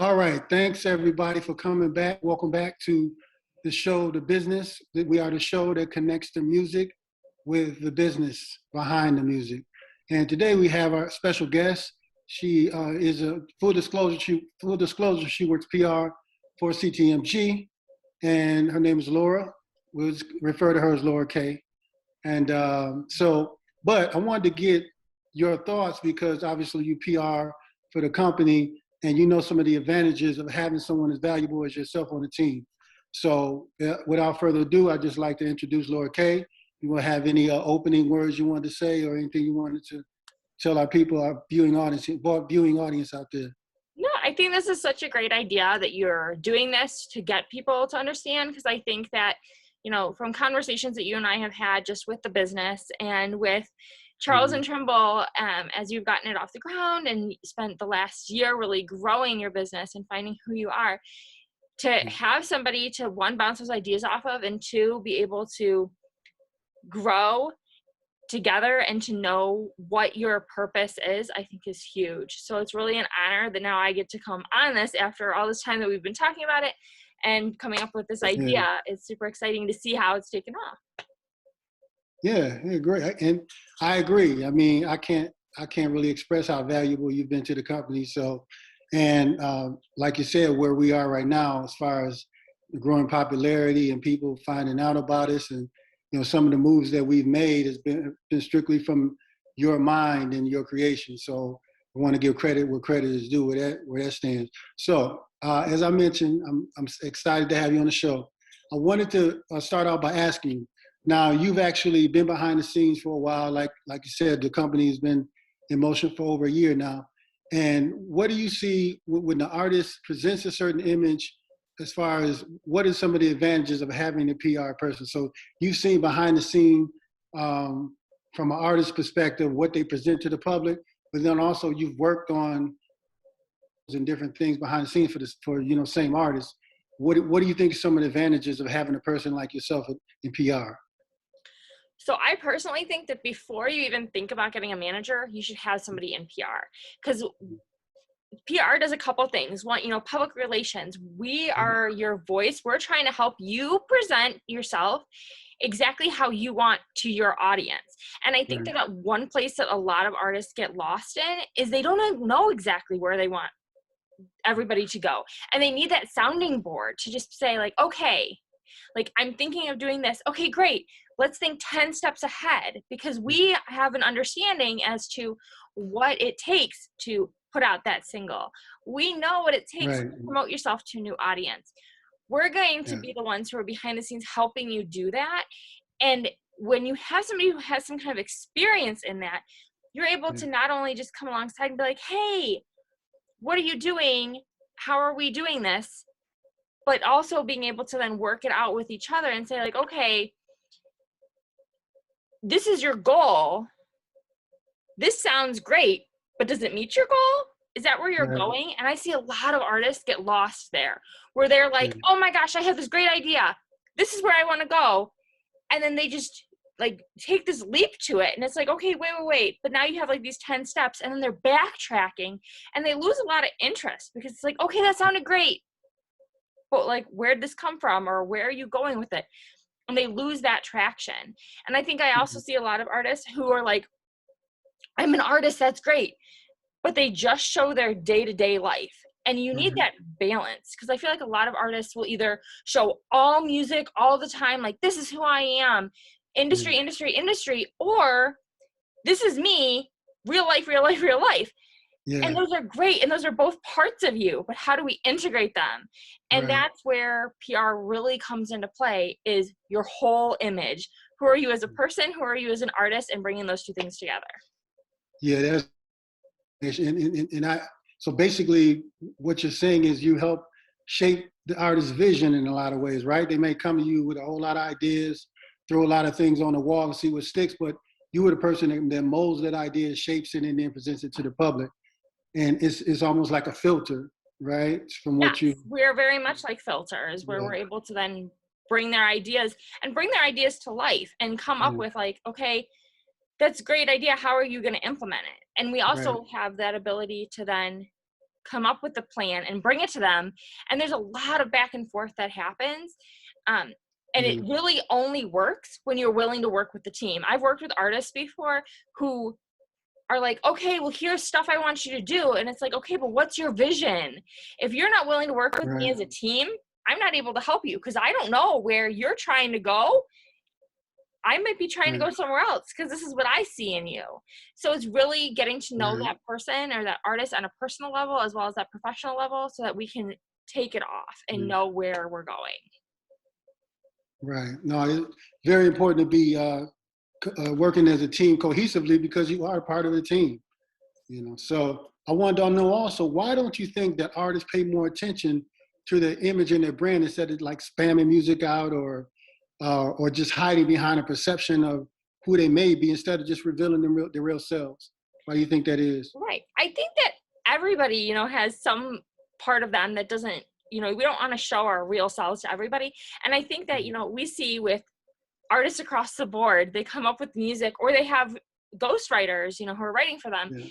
All right. Thanks everybody for coming back. Welcome back to the show, The Business. We are the show that connects the music with the business behind the music. And today we have our special guest. She is a full disclosure. She works PR for CTMG, and her name is Laura. We'll refer to her as Laura K. And but I wanted to get your thoughts because obviously you PR for the company and you know some of the advantages of having someone as valuable as yourself on the team. So without further ado, I'd just like to introduce Laura Kay. You want to have any opening words you wanted to say or anything you wanted to tell our people, our viewing audience out there? No, I think this is such a great idea that you're doing this to get people to understand, because I think that, from conversations that you and I have had just with the business and with Charles and Trimble, as you've gotten it off the ground and spent the last year really growing your business and finding who you are, to have somebody to, one, bounce those ideas off of, and two, be able to grow together and to know what your purpose is, I think is huge. So it's really an honor that now I get to come on this after all this time that we've been talking about it and coming up with this idea. Yeah. It's super exciting to see how it's taken off. Yeah, great. And I agree. I mean, I can't really express how valuable you've been to the company. So, and like you said, where we are right now, as far as the growing popularity and people finding out about us, and some of the moves that we've made has been strictly from your mind and your creation. So I want to give credit where credit is due, where that stands. So as I mentioned, I'm excited to have you on the show. I wanted to start out by asking you. Now, you've actually been behind the scenes for a while. Like you said, the company has been in motion for over a year now. And what do you see when the artist presents a certain image, as far as what are some of the advantages of having a PR person? So you've seen behind the scene from an artist's perspective, what they present to the public, but then also you've worked on and different things behind the scenes for same artists. What do you think are some of the advantages of having a person like yourself in PR? So I personally think that before you even think about getting a manager, you should have somebody in PR, because PR does a couple things. One, public relations. We are your voice. We're trying to help you present yourself exactly how you want to your audience. And I think that one place that a lot of artists get lost in is they don't know exactly where they want everybody to go. And they need that sounding board to just say, like, okay, like, I'm thinking of doing this. Okay, great. Let's think 10 steps ahead, because we have an understanding as to what it takes to put out that single. We know what it takes to promote yourself to a new audience. We're going to be the ones who are behind the scenes helping you do that. And when you have somebody who has some kind of experience in that, you're able to not only just come alongside and be like, hey, what are you doing? How are we doing this? But also being able to then work it out with each other and say, like, okay, this is your goal. This sounds great, but does it meet your goal? Is that where you're going? And I see a lot of artists get lost there, where they're like, oh my gosh, I have this great idea. This is where I want to go. And then they just like take this leap to it. And it's like, okay, wait. But now you have like these 10 steps, and then they're backtracking and they lose a lot of interest, because it's like, okay, that sounded great, but like, where'd this come from? Or where are you going with it? And they lose that traction. And I think I also see a lot of artists who are like, I'm an artist, that's great, but they just show their day-to-day life. And you need that balance, because I feel like a lot of artists will either show all music all the time, like, this is who I am, industry, or this is me, real life. And those are great, and those are both parts of you, but how do we integrate them? And that's where PR really comes into play, is your whole image. Who are you as a person? Who are you as an artist? And bringing those two things together. Yeah, so basically what you're saying is you help shape the artist's vision in a lot of ways, right? They may come to you with a whole lot of ideas, throw a lot of things on the wall and see what sticks, but you were the person that molds that idea, shapes it, and then presents it to the public. And it's almost like a filter, right? From what we're very much like filters, where we're able to then bring their ideas to life and come up with like, okay, that's a great idea. How are you going to implement it? And we also have that ability to then come up with the plan and bring it to them. And there's a lot of back and forth that happens. And it really only works when you're willing to work with the team. I've worked with artists before who are like, okay, well, here's stuff I want you to do. And it's like, okay, but what's your vision? If you're not willing to work with me as a team, I'm not able to help you because I don't know where you're trying to go. I might be trying to go somewhere else because this is what I see in you. So it's really getting to know that person or that artist on a personal level as well as that professional level so that we can take it off and know where we're going. Right. No, it's very important to be working as a team cohesively because you are part of the team. You know, so I wanted to know also, why don't you think that artists pay more attention to their image and their brand instead of like spamming music out or just hiding behind a perception of who they may be instead of just revealing their real selves? Why do you think that is? Right. I think that everybody, you know, has some part of them that doesn't, you know, we don't want to show our real selves to everybody. And I think that, you know, we see with artists across the board, they come up with music or they have ghostwriters, you know, who are writing for them.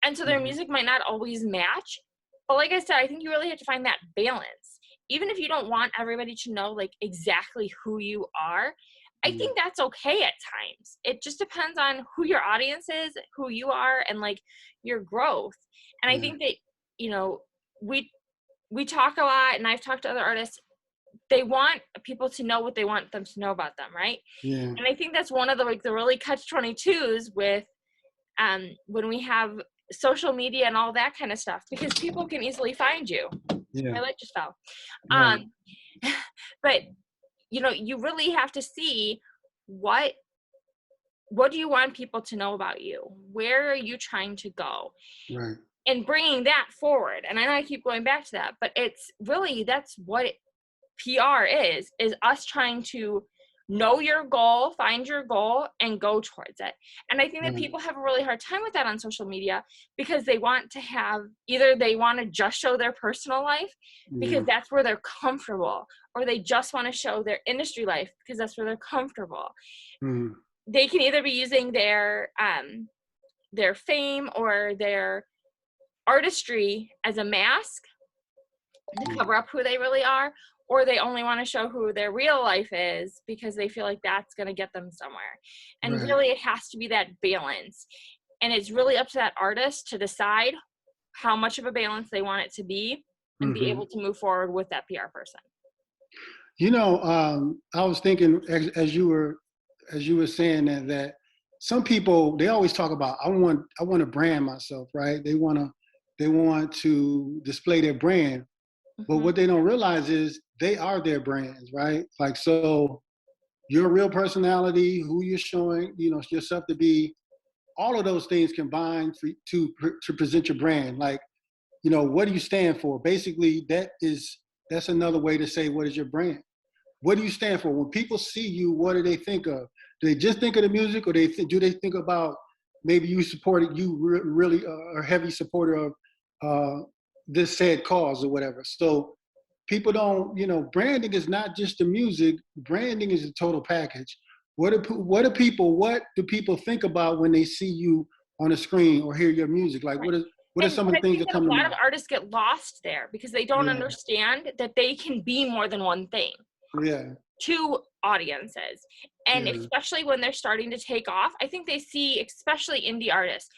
And so their music might not always match. But like I said, I think you really have to find that balance. Even if you don't want everybody to know like exactly who you are, I think that's okay at times. It just depends on who your audience is, who you are, and like your growth. And I think that, you know, we talk a lot, and I've talked to other artists, they want people to know what they want them to know about them, right? And I think that's one of the like the really catch-22s with when we have social media and all that kind of stuff, because people can easily find you. My light just fell. But you know, you really have to see what do you want people to know about you? Where are you trying to go? And bringing that forward. And I know I keep going back to that, but it's really, that's what PR is us trying to know your goal, find your goal, and go towards it. And I think that people have a really hard time with that on social media because they want to have, either they want to just show their personal life because that's where they're comfortable, or they just want to show their industry life because that's where they're comfortable. They can either be using their fame or their artistry as a mask to cover up who they really are, or they only want to show who their real life is because they feel like that's going to get them somewhere. And really it has to be that balance. And it's really up to that artist to decide how much of a balance they want it to be and be able to move forward with that PR person. You know, I was thinking as you were saying that some people, they always talk about, I want to brand myself, right? They want to display their brand. But what they don't realize is they are their brands, right? Like, so your real personality, who you're showing, you know, yourself to be, all of those things combined to present your brand. Like, you know, what do you stand for? Basically, that's another way to say, what is your brand? What do you stand for? When people see you, what do they think of? Do they just think of the music, or do they think about maybe you really are a heavy supporter of this said cause or whatever? So people don't, you know, branding is not just the music. Branding is a total package. What do people think about when they see you on a screen or hear your music? Like, what are some of the things that come to mind? A lot of artists get lost there because they don't understand that they can be more than one thing. To audiences. And especially when they're starting to take off, I think they see, especially indie artists,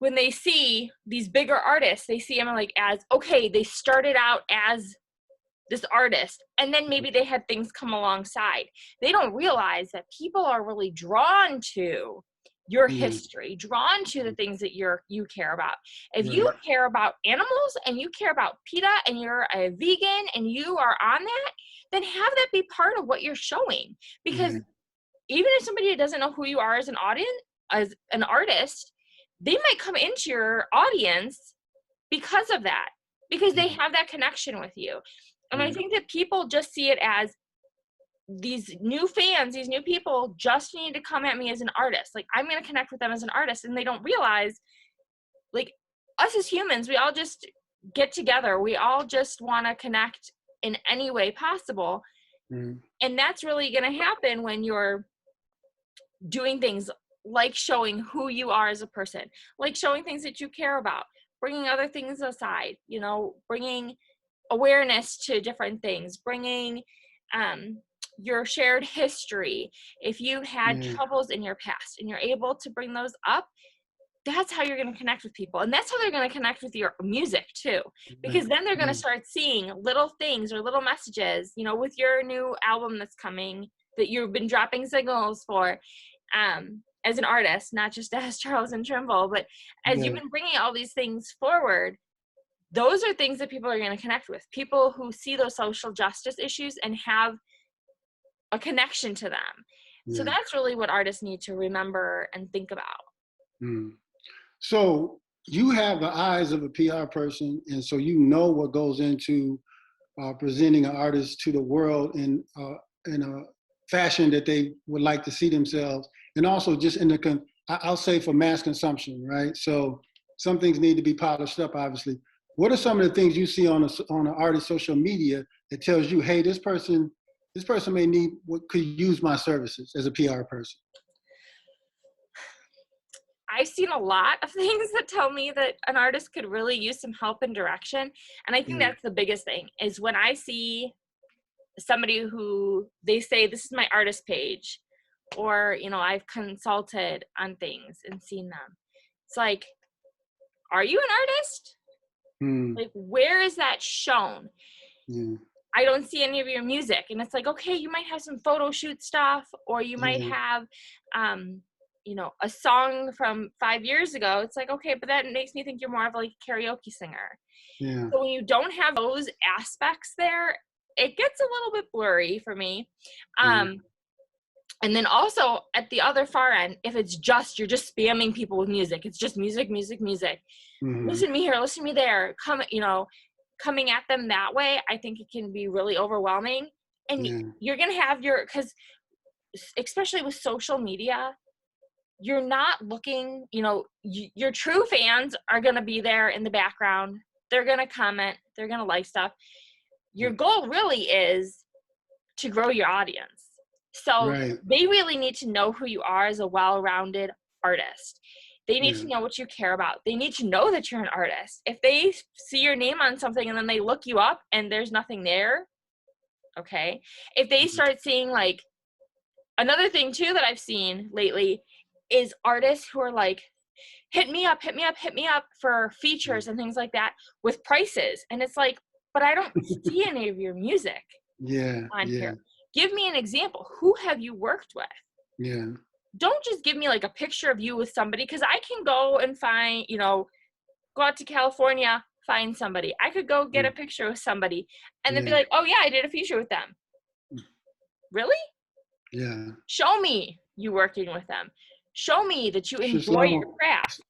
when they see these bigger artists, they see them like as, okay, they started out as this artist and then maybe they had things come alongside. They don't realize that people are really drawn to your history, drawn to the things that you care about. If you care about animals and you care about PETA and you're a vegan and you are on that, then have that be part of what you're showing. Because even if somebody doesn't know who you are as an audience, as an artist, they might come into your audience because of that, because they have that connection with you. And I think that people just see it as these new fans, these new people just need to come at me as an artist. Like, I'm going to connect with them as an artist. And they don't realize, like, us as humans, we all just get together. We all just want to connect in any way possible. And that's really going to happen when you're doing things like showing who you are as a person, like showing things that you care about, bringing other things aside, you know, bringing awareness to different things, bringing your shared history. If you've had Yeah. troubles in your past and you're able to bring those up, that's how you're going to connect with people. And that's how they're going to connect with your music too, because Right. then they're going to Yeah. start seeing little things or little messages, you know, with your new album that's coming that you've been dropping signals for, as an artist, not just as Charles and Trimble, but as you've Yeah. been bringing all these things forward. Those are things that people are going to connect with, people who see those social justice issues and have a connection to them. So Yeah. that's really what artists need to remember and think about. Mm. So you have the eyes of a PR person, and so you know what goes into presenting an artist to the world in a fashion that they would like to see themselves, and also just in the I'll say for mass consumption, right? So some things need to be polished up, obviously. What are some of the things you see on an artist's social media that tells you, hey, this person may need could use my services as a PR person? I've seen a lot of things that tell me that an artist could really use some help and direction. And I think Yeah. that's the biggest thing is when I see somebody who they say, this is my artist page, or, you know, I've consulted on things and seen them. It's like, are you an artist? Mm. Like, where is that shown? Yeah. I don't see any of your music. And it's like, okay, you might have some photo shoot stuff, or you might Yeah. have, you know, a song from 5 years ago. It's like, okay, but that makes me think you're more of like a karaoke singer. Yeah. So when you don't have those aspects there, it gets a little bit blurry for me. Yeah. And then also at the other far end, if it's just, you're just spamming people with music, it's just music, music, music. Mm-hmm. Listen to me here, listen to me there. Coming at them that way, I think it can be really overwhelming. And Yeah. you're going to have because especially with social media, you're not looking, your true fans are going to be there in the background. They're going to comment, they're going to like stuff. Your goal really is to grow your audience. So Right. they really need to know who you are as a well-rounded artist. They need to know what you care about. They need to know that you're an artist. If they see your name on something and then they look you up and there's nothing there, okay? If they start seeing, like, another thing too that I've seen lately is artists who are like, hit me up for features and things like that with prices. And it's like, but I don't see any of your music on here. Give me an example. Who have you worked with? Yeah. Don't just give me like a picture of you with somebody, because I can go and find, go out to California, find somebody. I could go get a picture with somebody and then be like, oh yeah, I did a feature with them. Really? Yeah. Show me you working with them. Show me that you enjoy your craft.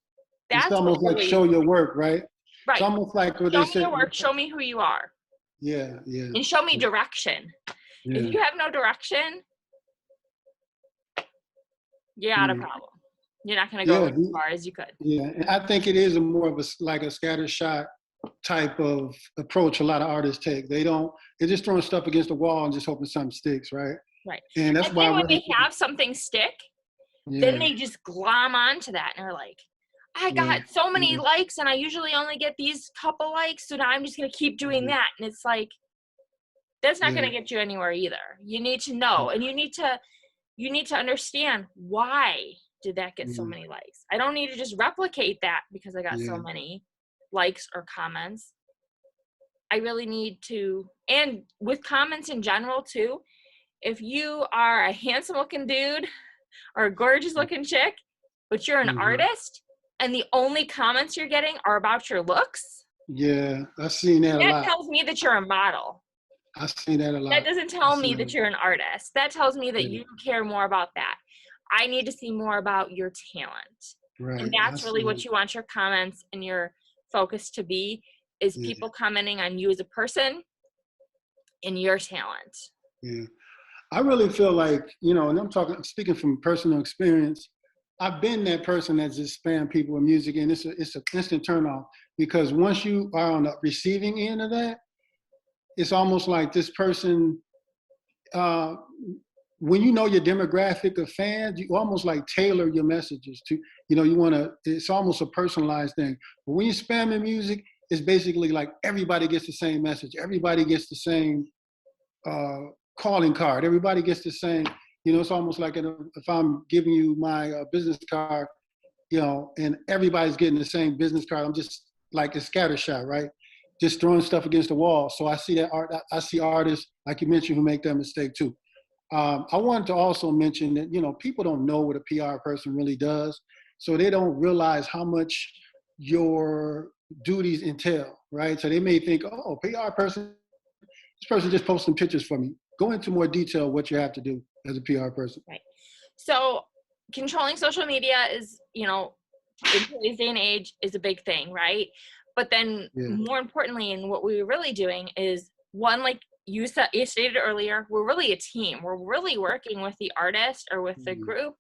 It's almost like show your work, right? Right. It's almost like what show they me said. Your work. Show me who you are. Yeah, yeah. And show me direction. Yeah. If you have no direction, you got a problem. You're not going to go as far as you could. Yeah, and I think it is more of a scattershot type of approach a lot of artists take. They're just throwing stuff against the wall and just hoping something sticks, right? Right. And that's why when they have something stick, then they just glom onto that and are like, I got so many likes and I usually only get these couple likes, so now I'm just going to keep doing that. And it's like, that's not going to get you anywhere either. You need to know, and you need to understand, why did that get so many likes? I don't need to just replicate that because I got so many likes or comments. I really need to, and with comments in general too, if you are a handsome looking dude or a gorgeous looking chick, but you're an artist and the only comments you're getting are about your looks. Yeah, I've seen that a lot. That tells me that you're a model. I've seen that a lot. That doesn't tell me that you're an artist. That tells me that you care more about that. I need to see more about your talent. Right. And that's really what you want your comments and your focus to be, is people commenting on you as a person and your talent. Yeah. I really feel like, and I'm speaking from personal experience, I've been that person that just spam people with music, and it's an instant turn off, because once you are on the receiving end of that, it's almost like this person when you know your demographic of fans, you almost like tailor your messages to, you want to, it's almost a personalized thing. But when you're spamming music, it's basically like everybody gets the same message. Everybody gets the same calling card. Everybody gets the same, it's almost like if I'm giving you my business card, and everybody's getting the same business card. I'm just like a scattershot, right? Just throwing stuff against the wall. So I see that I see artists, like you mentioned, who make that mistake too. I wanted to also mention that, people don't know what a PR person really does. So they don't realize how much your duties entail, right? So they may think, oh, PR person, this person just posting pictures for me. Go into more detail what you have to do as a PR person. Right. So controlling social media is, in today's day and age, is a big thing, right? But then more importantly, and what we're really doing is, one, like you stated earlier, we're really a team. We're really working with the artist or with the group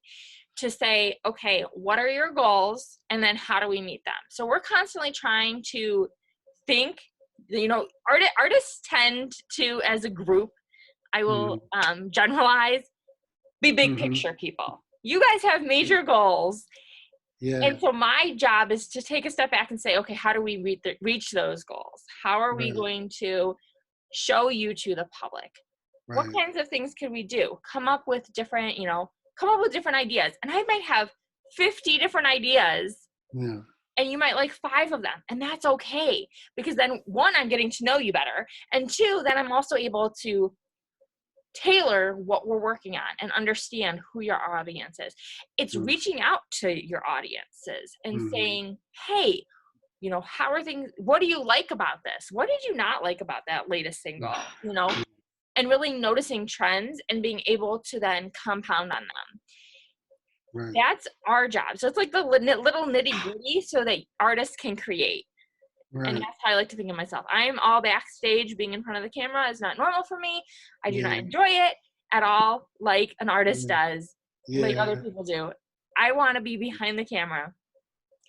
to say, okay, what are your goals? And then how do we meet them? So we're constantly trying to think, artists tend to, as a group, I will generalize, be big picture people. You guys have major goals. Yeah. And so my job is to take a step back and say, okay, how do we reach those goals? How are we going to show you to the public? What kinds of things can we do? Come up with different ideas. And I might have 50 different ideas. Yeah. And you might like 5 of them. And that's okay. Because then, 1, I'm getting to know you better. And 2, then I'm also able to tailor what we're working on and understand who your audience is. It's reaching out to your audiences and saying, hey, how are things, what do you like about this? What did you not like about that latest single? And really noticing trends and being able to then compound on them. Right. That's our job. So it's like the little nitty gritty so that artists can create. Right. And that's how I like to think of myself. I'm all backstage. Being in front of the camera is not normal for me. I do not enjoy it at all, like an artist does, like other people do. I want to be behind the camera.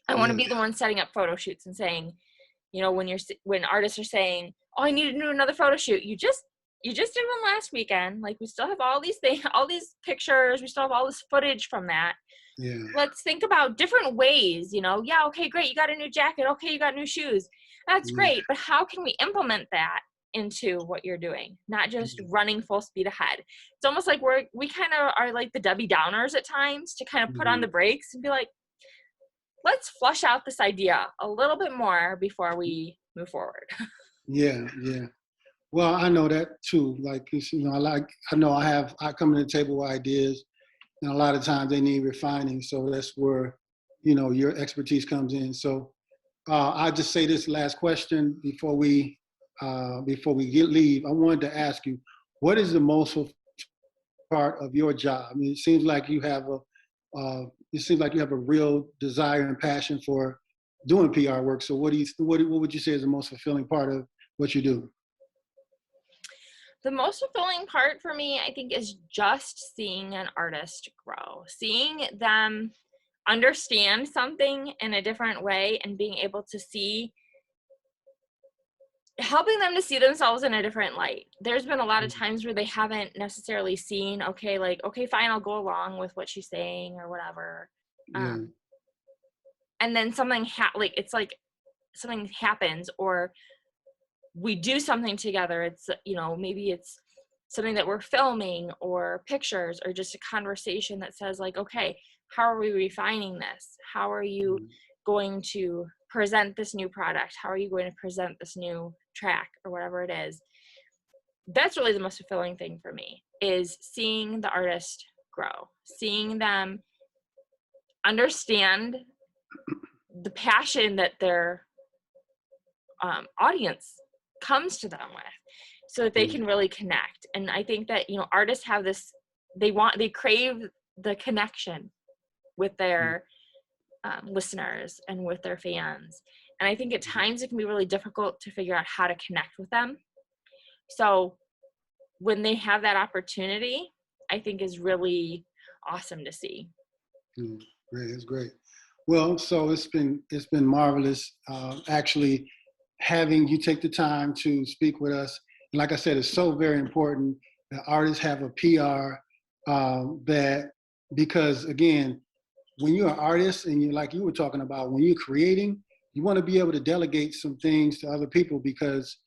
I want to be the one setting up photo shoots and saying, when artists are saying, oh, I need to do another photo shoot. You just did one last weekend. Like, we still have all these things, all these pictures. We still have all this footage from that. Yeah. Let's think about different ways, Yeah, okay, great. You got a new jacket. Okay, you got new shoes. That's great. But how can we implement that into what you're doing? Not just running full speed ahead. It's almost like we kind of are like the Debbie Downers at times, to kind of put on the brakes and be like, let's flush out this idea a little bit more before we move forward. Yeah. Well, I know that too. Like, I come to the table with ideas, and a lot of times they need refining. So that's where, your expertise comes in. So I'll just say this last question before we leave. I wanted to ask you, what is the most part of your job? I mean, it seems like you have a real desire and passion for doing PR work. So what would you say is the most fulfilling part of what you do? The most fulfilling part for me, I think, is just seeing an artist grow, seeing them understand something in a different way and being able to helping them to see themselves in a different light. There's been a lot of times where they haven't necessarily seen, okay, fine, I'll go along with what she's saying or whatever. Yeah. And then something something happens, or we do something together. It's, maybe it's something that we're filming, or pictures, or just a conversation that says like, okay, how are we refining this? How are you going to present this new product? How are you going to present this new track, or whatever it is? That's really the most fulfilling thing for me, is seeing the artist grow, seeing them understand the passion that their audience comes to them with, so that they can really connect. And I think that, artists have this, they crave the connection with their listeners and with their fans. And I think at times it can be really difficult to figure out how to connect with them. So when they have that opportunity, I think is really awesome to see. Great, it's great. Well, so it's been marvelous, actually having you take the time to speak with us. And like I said, it's so very important that artists have a PR that because again, when you're an artist and you like you were talking about, when you're creating, you want to be able to delegate some things to other people because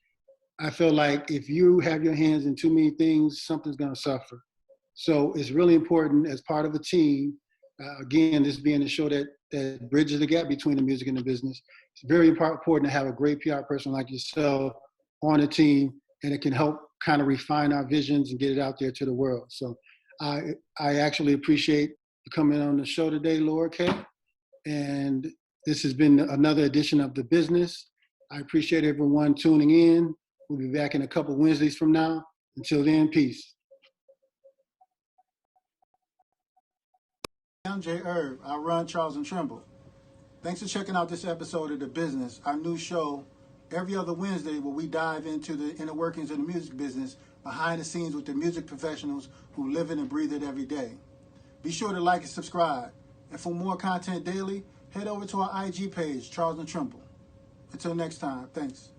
I feel like if you have your hands in too many things, something's going to suffer. So it's really important as part of a team. Again, this being a show that bridges the gap between the music and the business. It's very important to have a great PR person like yourself on a team, and it can help kind of refine our visions and get it out there to the world. So I actually appreciate you coming on the show today, Laura Kay. And this has been another edition of The Business. I appreciate everyone tuning in. We'll be back in a couple Wednesdays from now. Until then, peace. I'm Jay Irv. I run Charles and Trimble. Thanks for checking out this episode of The Business, our new show every other Wednesday where we dive into the inner workings of the music business behind the scenes with the music professionals who live it and breathe it every day. Be sure to like and subscribe. And for more content daily, head over to our IG page, Charles and Trimble. Until next time, thanks.